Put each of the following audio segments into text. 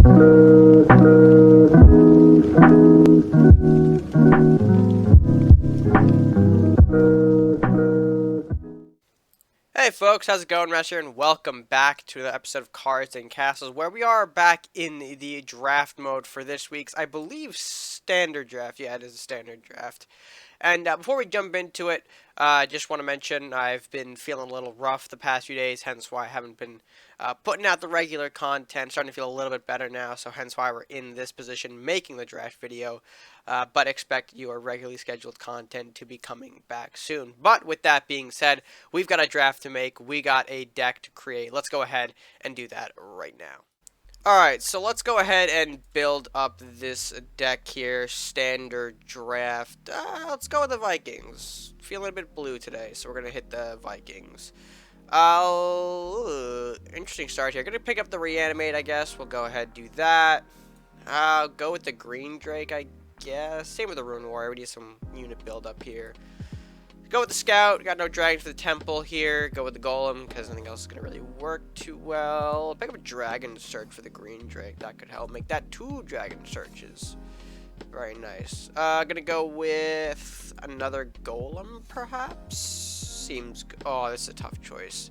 Hey folks, how's it going? RedMaster here, and welcome back to the episode of Cards and Castles, where we are back in the draft mode for this week's, I believe, standard draft. Yeah, it is a standard draft. And before we jump into it, I just want to mention I've been feeling a little rough the past few days, hence why I haven't been putting out the regular content. Starting to feel a little bit better now, so hence why we're in this position making the draft video. But expect your regularly scheduled content to be coming back soon. But with that being said, we've got a draft to make. We got a deck to create. Let's go ahead and do that right now. Alright, so let's go ahead and build up this deck here, standard draft. Let's go with the Vikings. Feeling a bit blue today, so we're going to hit the Vikings. Interesting start here. Going to pick up the Reanimate, I guess. We'll go ahead and do that. I'll go with the Green Drake, I guess. Same with the Rune Warrior. We need some unit build up here. Go with the Scout. Got no Dragon for the Temple here. Go with the Golem, because nothing else is going to really work too well. Pick up a Dragon Search for the Green Drake. That could help. Make that 2 Dragon Searches. Very nice. Gonna go with another Golem, perhaps? Seems... Oh, this is a tough choice.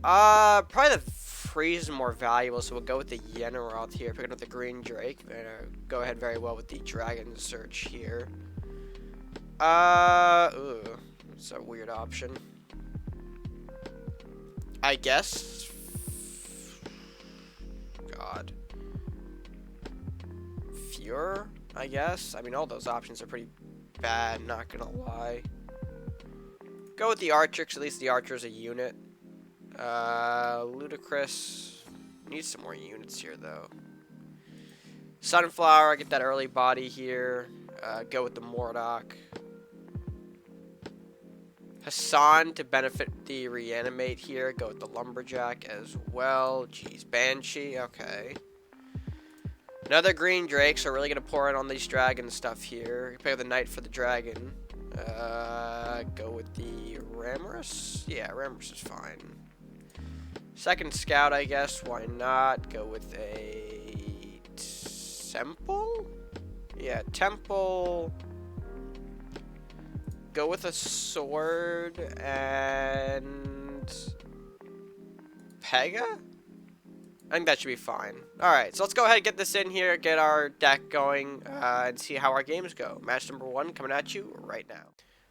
Probably the Freeze is more valuable, so we'll go with the Yenneroth here. Picking up the Green Drake. Go ahead very well with the Dragon Search here. It's a weird option. I guess. God. Fure, I guess. I mean, all those options are pretty bad, not gonna lie. Go with the Archer, because at least the Archer's a unit. Ludicrous. Needs some more units here, though. Sunflower, get that early body here. Go with the Mordok. Hassan to benefit the Reanimate here. Go with the Lumberjack as well. Jeez, Banshee. Okay. Another Green Drake, so we're really going to pour in on these dragon stuff here. Pick up the Knight for the Dragon. Go with the Ramorous. Yeah, Ramorous is fine. Second Scout, I guess. Why not? Go with a Temple? Yeah, Temple. Go with a Sword and Pega? I think that should be fine. Alright, so let's go ahead and get this in here, get our deck going, and see how our games go. Match number 1 coming at you right now.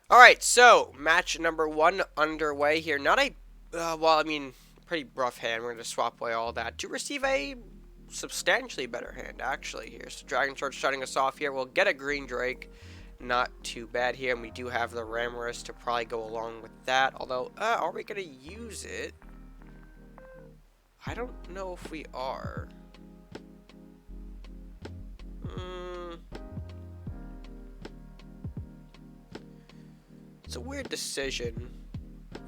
Alright, so match number 1 underway here. Not a, well, I mean, pretty rough hand. We're going to swap away all that to receive a substantially better hand, actually, here. So Dragon Sword starting us off here. We'll get a Green Drake. Not too bad here, and we do have the Ramorous to probably go along with that. Although, are we going to use it? I don't know if we are. It's a weird decision,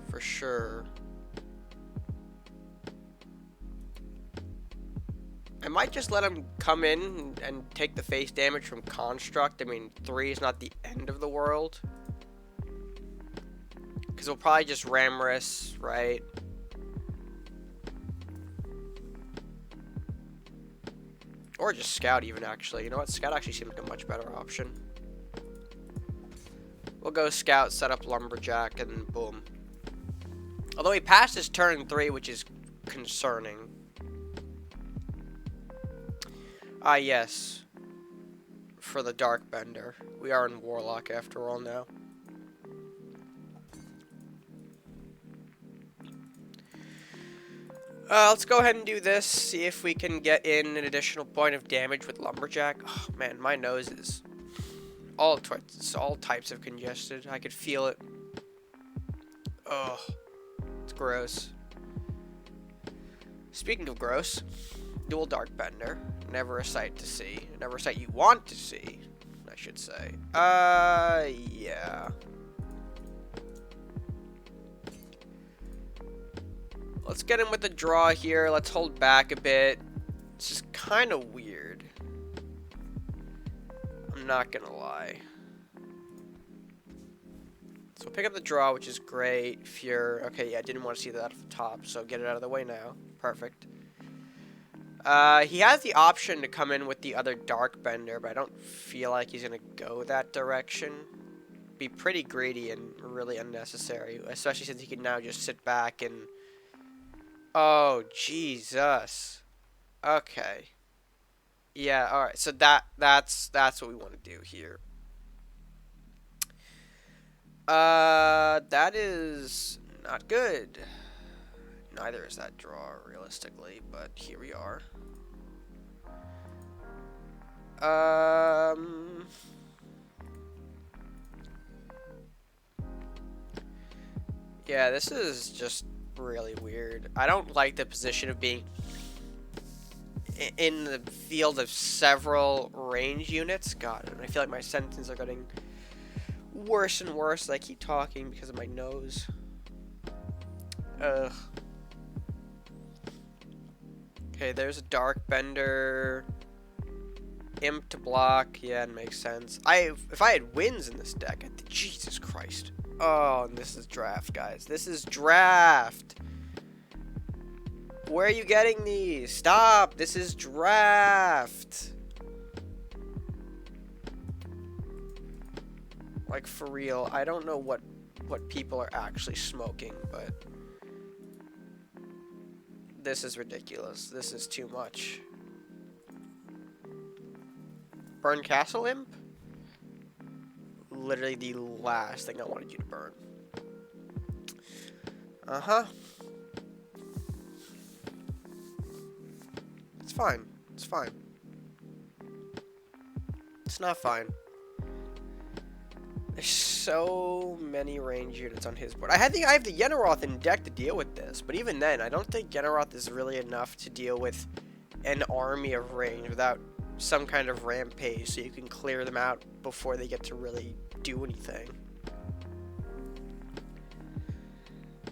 for sure. I might just let him come in and take the face damage from Construct. I mean, 3 is not the end of the world. Because we'll probably just Ramorous, right? Or just Scout even, actually. You know what? Scout actually seems like a much better option. We'll go Scout, set up Lumberjack, and then boom. Although he passed his turn 3, which is concerning. Ah, yes. For the Dark Bender. We are in Warlock after all now. Let's go ahead and do this. See if we can get in an additional point of damage with Lumberjack. Oh, man, my nose is all types of congested. I could feel it. Oh, it's gross. Speaking of gross, dual Dark Bender. Never a sight to see. Never a sight you want to see, I should say. Yeah. Let's get in with the draw here. Let's hold back a bit. It's just kind of weird. I'm not gonna lie. So pick up the draw, which is great. Fure. Okay, yeah, I didn't want to see that off the top, so get it out of the way now. Perfect. He has the option to come in with the other Dark Bender, but I don't feel like he's gonna go that direction. Be pretty greedy and really unnecessary, especially since he can now just sit back and... Oh, Jesus. Okay. Yeah, alright, so that's what we want to do here. That is not good. Neither is that draw, realistically, but here we are. Yeah, this is just really weird. I don't like the position of being in the field of several range units. God, I feel like my sentences are getting worse and worse as I keep talking because of my nose. Ugh. Okay, there's a Dark Bender. Imp to block. Yeah, it makes sense. If I had wins in this deck, Jesus Christ. Oh, and this is draft, guys. This is draft. Where are you getting these? Stop. This is draft. Like, for real. I don't know what people are actually smoking, but this is ridiculous. This is too much. Burn Castle Imp? Literally the last thing I wanted you to burn. Uh-huh. It's fine. It's fine. It's not fine. There's so many range units on his board. I have the Yenneroth in deck to deal with this, but even then, I don't think Yenneroth is really enough to deal with an army of range without some kind of rampage, so you can clear them out before they get to really do anything.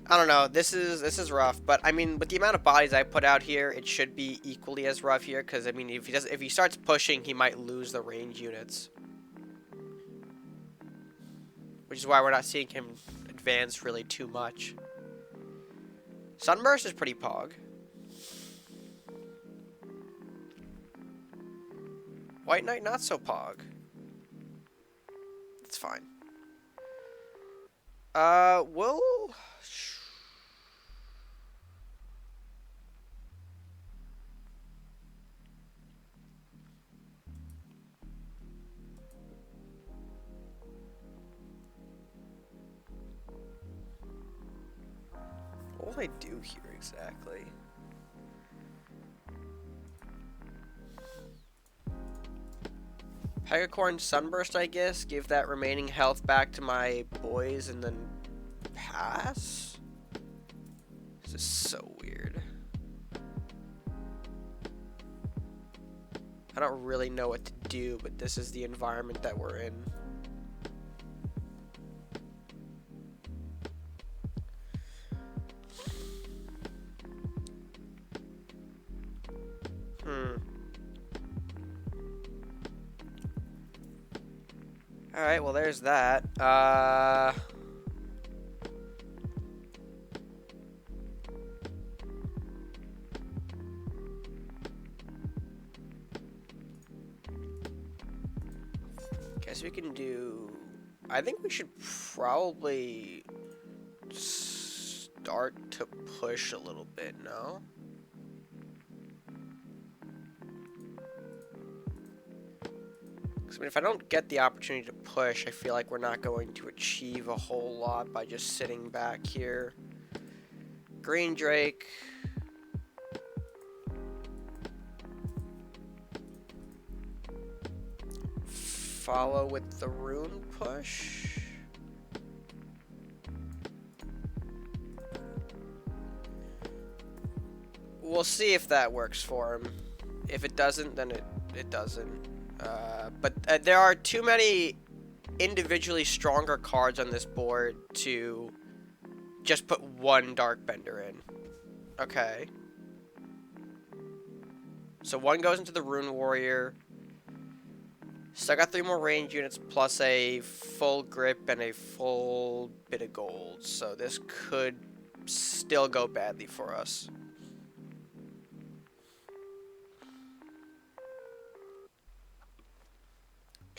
I don't know. This is rough, but I mean, with the amount of bodies I put out here, it should be equally as rough here. Because I mean, if he starts pushing, he might lose the range units, which is why we're not seeing him advance really too much. Sunburst is pretty pog. White Knight not so pog. It's fine. We'll... What will I do here exactly? Pegacorn Sunburst, I guess. Give that remaining health back to my boys and then pass? This is so weird. I don't really know what to do, but this is the environment that we're in. Alright, well there's that. Guess we can do... I think we should probably start to push a little bit, no? I mean, if I don't get the opportunity to push, I feel like we're not going to achieve a whole lot by just sitting back here. Green Drake. Follow with the rune push. We'll see if that works for him. If it doesn't, then it doesn't. But there are too many individually stronger cards on this board to just put one Dark Bender in. Okay. So one goes into the Rune Warrior. Still got 3 more range units plus a full grip and a full bit of gold. So this could still go badly for us.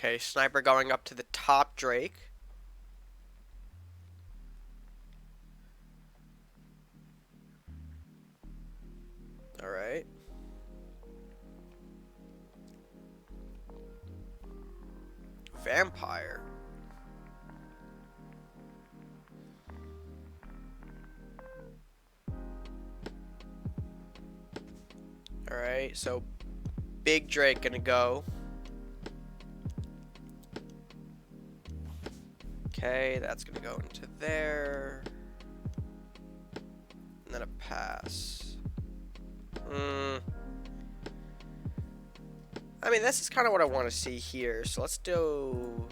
Okay, sniper going up to the top Drake. Alright. Vampire. Alright, so big Drake gonna go. Okay, that's gonna go into there. And then a pass. I mean, this is kind of what I want to see here. So let's do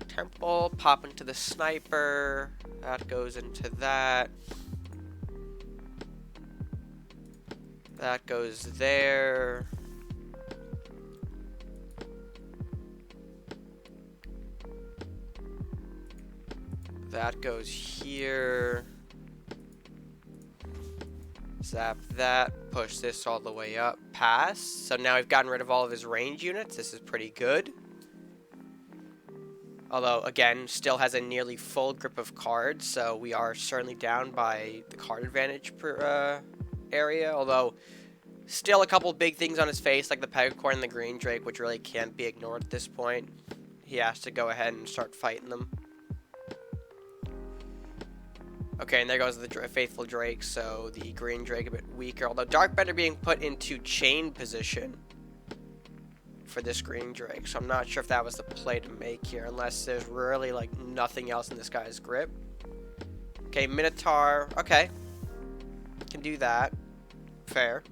Temple, pop into the sniper. That goes into that. That goes there. That goes here. Zap that. Push this all the way up. Pass. So now we've gotten rid of all of his range units. This is pretty good. Although, again, still has a nearly full grip of cards. So we are certainly down by the card advantage per area. Although, still a couple big things on his face, like the Pegacorn and the Green Drake, which really can't be ignored at this point. He has to go ahead and start fighting them. Okay, and there goes the Faithful Drake, so the Green Drake a bit weaker. Although Darkbender being put into chain position for this Green Drake, so I'm not sure if that was the play to make here, unless there's really, like, nothing else in this guy's grip. Okay, Minotaur. Okay. Can do that. Fair.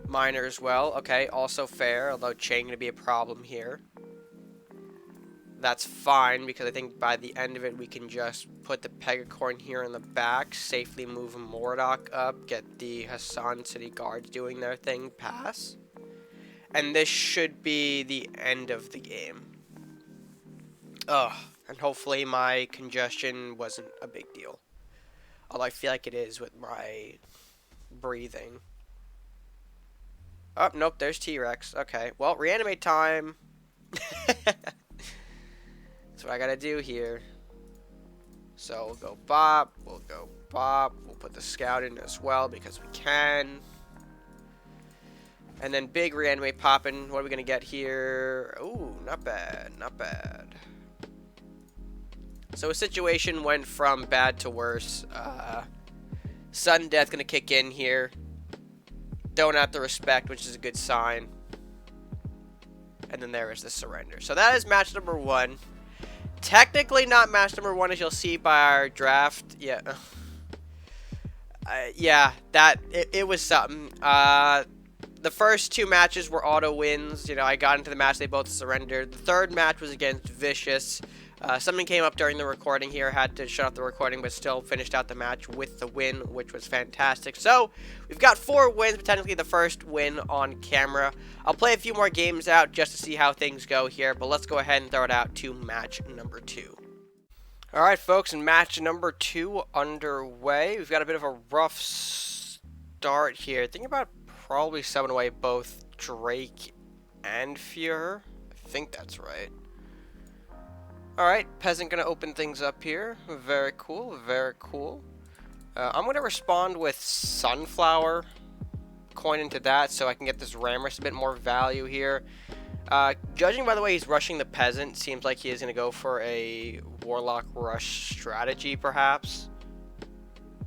Miner as well. Okay, also fair, although chain going to be a problem here. That's fine, because I think by the end of it, we can just put the Pegacorn here in the back, safely move Mordok up, get the Hassan City Guards doing their thing, pass. And this should be the end of the game. Ugh, and hopefully my congestion wasn't a big deal. Although I feel like it is with my breathing. Oh, nope, there's T-Rex. Okay, well, reanimate time. That's what I gotta do here. So we'll go bop, we'll go bop, we'll put the scout in as well because we can. And then big reanimate popping. What are we gonna get here? Ooh, not bad, not bad. So a situation went from bad to worse. Sudden death gonna kick in here. Don't have to respect, which is a good sign. And then there is the surrender. So that is match number 1. Technically not match number 1, as you'll see by our draft. Yeah. Yeah, it was something. The first 2 matches were auto wins. You know, I got into the match, they both surrendered. The third match was against Vicious. Something came up during the recording here, had to shut off the recording, but still finished out the match with the win, which was fantastic. So, we've got 4 wins, but technically the first win on camera. I'll play a few more games out just to see how things go here, but let's go ahead and throw it out to match number 2. Alright, folks, and match number 2 underway. We've got a bit of a rough start here. Thinking about probably subbing away both Drake and Fuhrer. I think that's right. Alright, Peasant gonna open things up here. Very cool, very cool. I'm gonna respond with Sunflower. Coin into that so I can get this Ramrus a bit more value here. Judging by the way he's rushing the Peasant, seems like he is gonna go for a Warlock rush strategy, perhaps.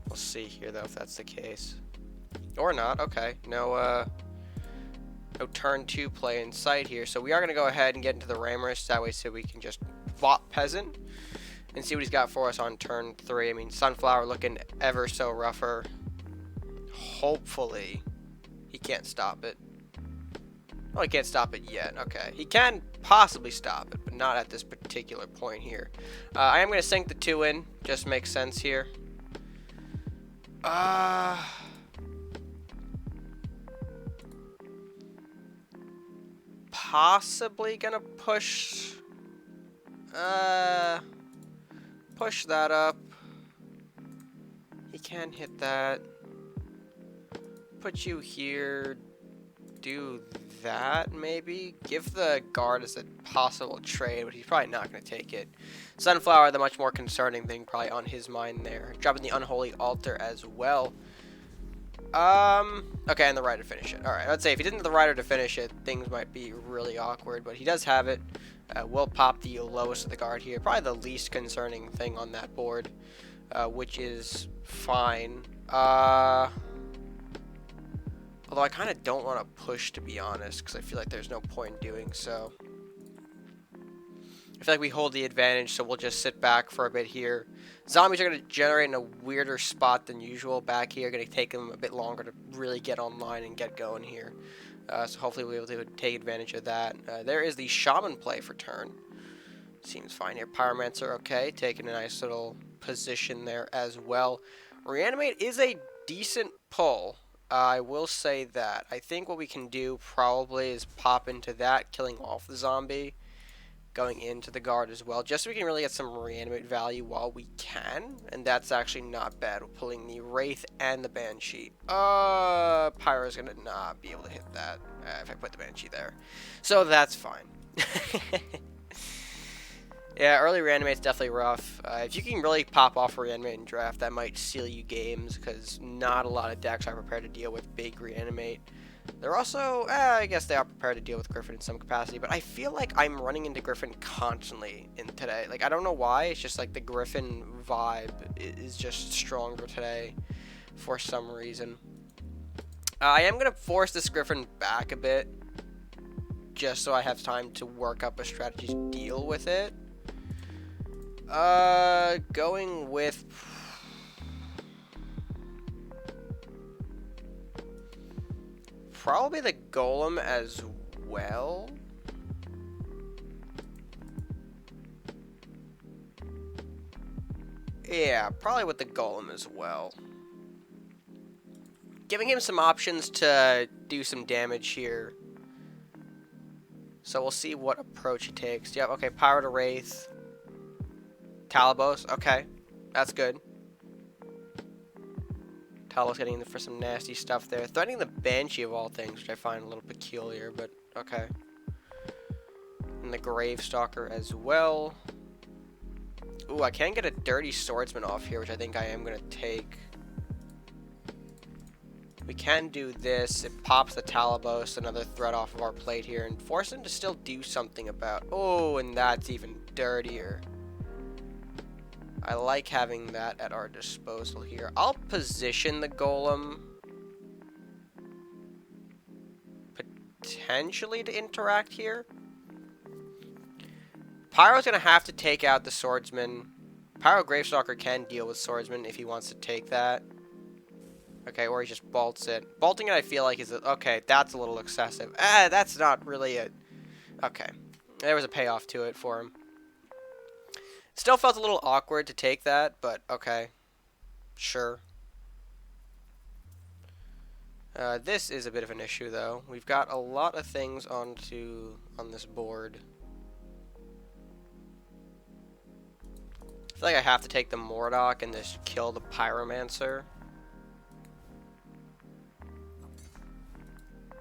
We'll see here though if that's the case. Or not, okay. No turn 2 play in sight here. So we are gonna go ahead and get into the Ramrus, that way so we can just Vought Peasant and see what he's got for us on turn 3. I mean, Sunflower looking ever so rougher. Hopefully, he can't stop it. Well, he can't stop it yet. Okay, he can possibly stop it, but not at this particular point here. I am going to sink the 2 in. Just makes sense here. Possibly going to push... push that up. He can hit that. Put you here. do that, maybe. Give the guard as a possible trade, but he's probably not going to take it. Sunflower, the much more concerning thing probably on his mind there. Dropping the Unholy Altar as well. Okay, and the Rider to finish it. Alright, I'd say if he didn't have the Rider to finish it, things might be really awkward, but he does have it. We'll pop the lowest of the guard here. Probably the least concerning thing on that board, which is fine. Although I kind of don't want to push, to be honest, because I feel like there's no point in doing so. I feel like we hold the advantage, so we'll just sit back for a bit here. Zombies are going to generate in a weirder spot than usual back here. Going to take them a bit longer to really get online and get going here. So hopefully we'll be able to take advantage of that. There is the Shaman play for turn. Seems fine here. Pyromancer, okay. Taking a nice little position there as well. Reanimate is a decent pull. I will say that. I think what we can do probably is pop into that, killing off the zombie. Going into the guard as well, just so we can really get some reanimate value while we can, and that's actually not bad. We're pulling the Wraith and the Banshee. Pyro's gonna not be able to hit that if I put the Banshee there, so that's fine. Yeah, early reanimate's definitely rough. If you can really pop off reanimate in draft, that might seal you games, because not a lot of decks are prepared to deal with big reanimate. They're also, I guess they are prepared to deal with Griffin in some capacity, but I feel like I'm running into Griffin constantly in today. Like, I don't know why, it's just like the Griffin vibe is just stronger today for some reason. I am going to force this Griffin back a bit, just so I have time to work up a strategy to deal with it. Going with... probably the Golem as well. Yeah, probably with the Golem as well. Giving him some options to do some damage here. So we'll see what approach he takes. Yep, okay, Pyro to Wraith. Talabos, okay. That's good. Talos getting in for some nasty stuff there. Threatening the Banshee of all things, which I find a little peculiar, but okay. And the Gravestalker as well. Ooh, I can get a Dirty Swordsman off here, which I think I am going to take. We can do this. It pops the Talabos, another threat off of our plate here, and force him to still do something about... oh, and that's even dirtier. I like having that at our disposal here. I'll position the Golem potentially to interact here. Pyro's going to have to take out the Swordsman. Pyro Gravestalker can deal with Swordsman if he wants to take that. Okay, or he just bolts it. Bolting it I feel like is... okay, that's a little excessive. That's not really a... okay. There was a payoff to it for him. Still felt a little awkward to take that, but okay. Sure. This is a bit of an issue, though. We've got a lot of things on this board. I feel like I have to take the Mordok and just kill the Pyromancer.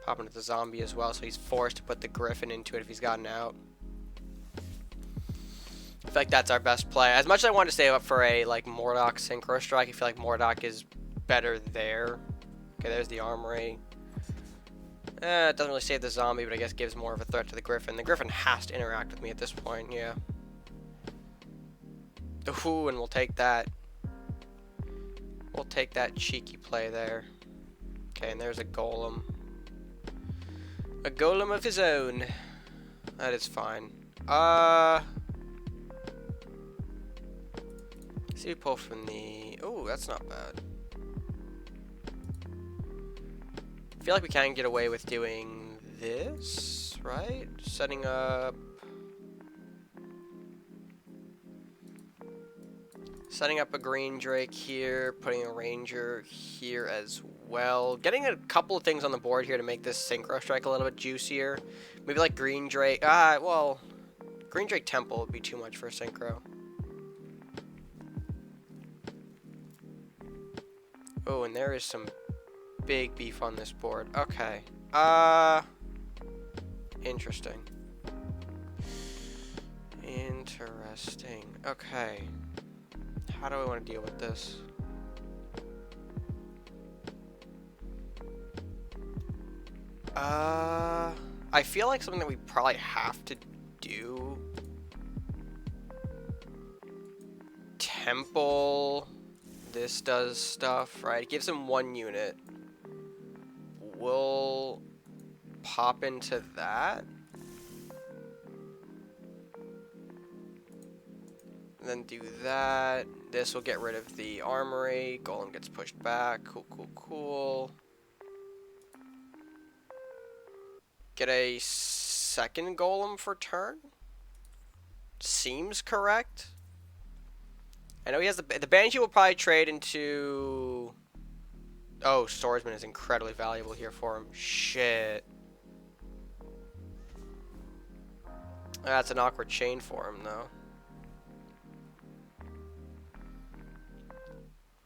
Pop into the zombie as well, so he's forced to put the Griffin into it if he's gotten out. I feel like that's our best play. As much as I want to save up for a like Mordok Synchro Strike, I feel like Mordok is better there. Okay, there's the Armory. It doesn't really save the zombie, but I guess gives more of a threat to the Griffin. The Griffin has to interact with me at this point, yeah. Ooh, and we'll take that. We'll take that cheeky play there. Okay, and there's a Golem. A Golem of his own. That is fine. See, we pull from the... oh, that's not bad. I feel like we can get away with doing this, right? Setting up... setting up a Green Drake here, putting a Ranger here as well. Getting a couple of things on the board here to make this Synchro Strike a little bit juicier. Maybe like Green Drake... well... Green Drake Temple would be too much for a Synchro. Oh, and there is some big beef on this board. Okay. Interesting. Interesting. Okay. How do I want to deal with this? I feel like something that we probably have to do. Temple. This does stuff, right? It gives him 1 unit. We'll pop into that. And then do that. This will get rid of the armory. Golem gets pushed back. Cool, cool, cool. Get a second golem for turn? Seems correct. I know he has the Banshee will probably trade into... Oh, Swordsman is incredibly valuable here for him. Shit. That's an awkward chain for him, though.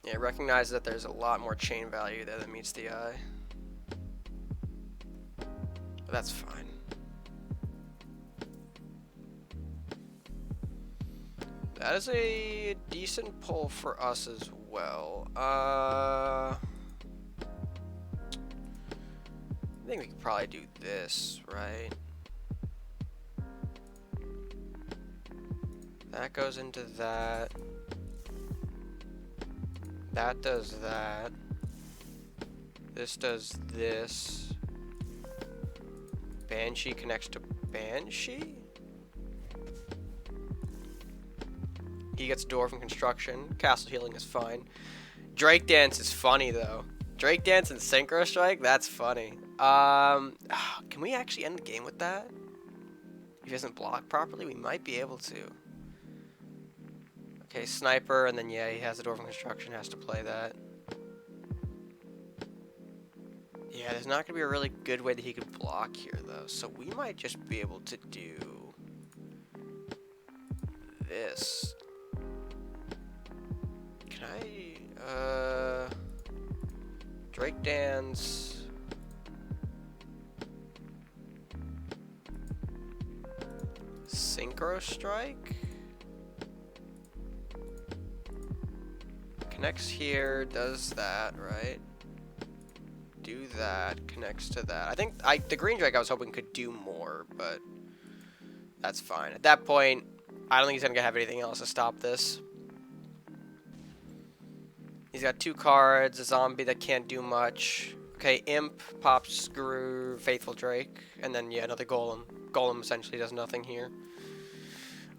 Yeah, recognize that there's a lot more chain value there than meets the eye. But that's fine. That is a decent pull for us as well. I think we could probably do this, right? That goes into that. That does that. This does this. Banshee connects to Banshee? He gets door from construction. Castle healing is fine. Drake Dance is funny though. Drake Dance and Synchro Strike? That's funny. Can we actually end the game with that? If he doesn't block properly, we might be able to. Okay, Sniper, and then yeah, he has the door from construction, has to play that. Yeah, there's not going to be a really good way that he could block here though, so we might just be able to do this. Can I, Drake Dance. Synchro Strike? Connects here, does that, right? Do that, connects to that. I think the Green Drake I was hoping could do more, but that's fine. At that point, I don't think he's going to have anything else to stop this. He's got 2 cards, a zombie that can't do much. Okay, Imp pops Screw, Faithful Drake, and then yeah, another Golem. Golem essentially does nothing here.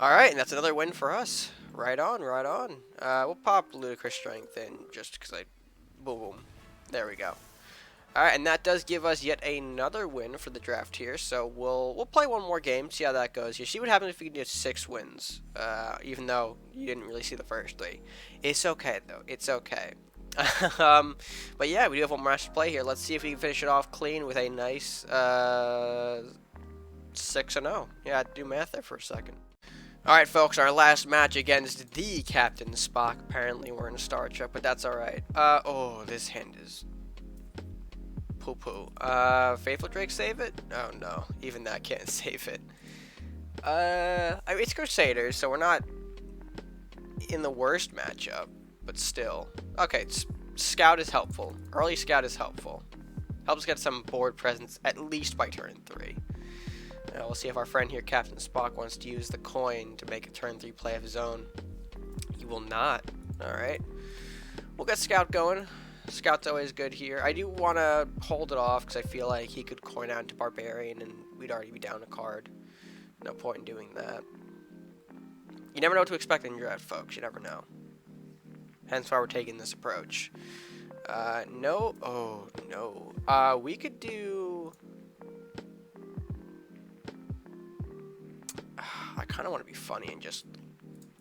Alright, and that's another win for us. Right on, right on. We'll pop Ludicrous Strength in just because boom, boom. There we go. Alright, and that does give us yet another win for the draft here. So we'll play one more game, see how that goes. You see what happens if we can get 6 wins, even though you didn't really see the first 3. It's okay though. It's okay. But yeah, we do have one more match to play here. Let's see if we can finish it off clean with a nice 6-0. Yeah, I had to do math there for a second. Alright folks, our last match against the Captain Spock. Apparently we're in a Star Trek, but that's alright. Oh, this hand is poo-poo. Faithful Drake save it? Oh no, even that can't save it. I mean, it's Crusaders, so we're not in the worst matchup, but still. Okay, Scout is helpful. Early Scout is helpful. Helps get some board presence at least by turn 3. We'll see if our friend here, Captain Spock, wants to use the coin to make a turn 3 play of his own. He will not. Alright. We'll get Scout going. Scout's always good here. I do want to hold it off because I feel like he could coin out into Barbarian and we'd already be down a card. No point in doing that. You never know what to expect in draft, folks. You never know. Hence why we're taking this approach. No. Oh, no. We could do... I kind of want to be funny and just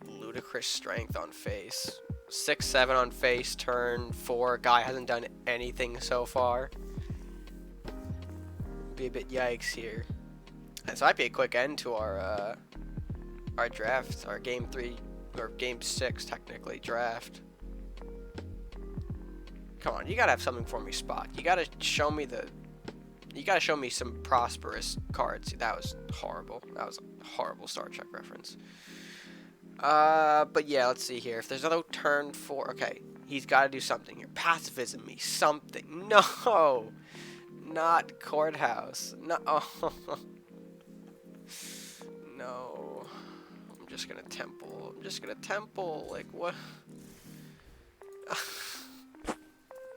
Ludicrous Strength on face. 6-7 on face, turn 4. Guy hasn't done anything so far. Be a bit yikes here. And so might be a quick end to our draft, our game 3 or game 6 technically draft. Come on, you gotta have something for me, Spock. You gotta show me some prosperous cards. That was horrible. That was a horrible Star Trek reference. But yeah, let's see here. If there's another turn 4, okay, he's got to do something here. Pacifism me, something. No, not courthouse. No, no. I'm just gonna temple. I'm just gonna temple. Like what?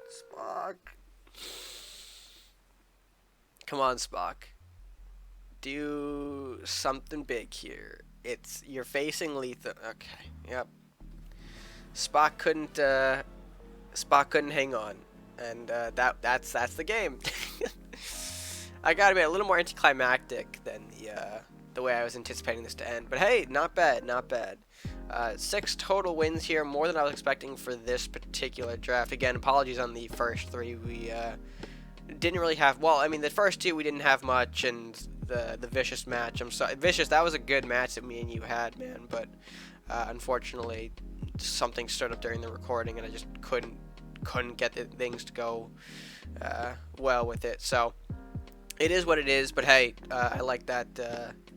Spock. Come on, Spock. Do something big here. You're facing lethal. Okay. Yep. Spock couldn't hang on, and that's the game. I gotta be a little more anticlimactic than the way I was anticipating this to end. But hey, not bad, not bad. 6 total wins here, more than I was expecting for this particular draft. Again, apologies on the first 3. We didn't really have. Well, I mean, the first 2 we didn't have much, and the Vicious match. I'm sorry, Vicious. That was a good match that me and you had, man. But unfortunately, something stood up during the recording, and I just couldn't get the things to go well with it. So it is what it is. But hey, I like that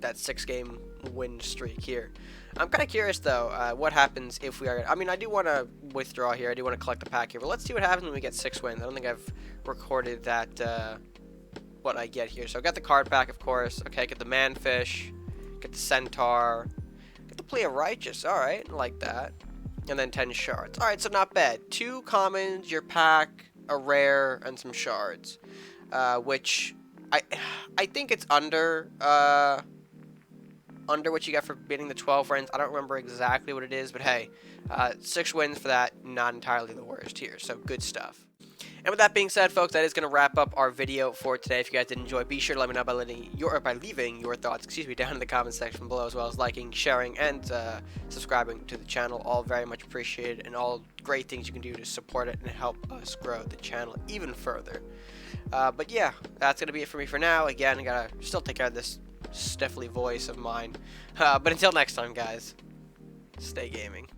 6-game win streak here. I'm kind of curious though, what happens if we are. I mean, I do want to withdraw here. I do want to collect the pack here, but let's see what happens when we get 6 wins. I don't think I've recorded that. What I get here. So I got the card pack, of course. Okay, get the Manfish, get the Centaur, get the Plea of Righteous. All right, like that. And then 10 shards. All right, so not bad. 2 commons, your pack, a rare, and some shards, which I think it's under what you got for beating the 12 wins. I don't remember exactly what it is, but hey, 6 wins for that. Not entirely the worst here. So good stuff. And with that being said, folks, that is going to wrap up our video for today. If you guys did enjoy, be sure to let me know by leaving your thoughts, down in the comment section below, as well as liking, sharing, and subscribing to the channel. All very much appreciated, and all great things you can do to support it and help us grow the channel even further. But yeah, that's going to be it for me for now. Again, I got to still take care of this stiffly voice of mine. But until next time, guys, stay gaming.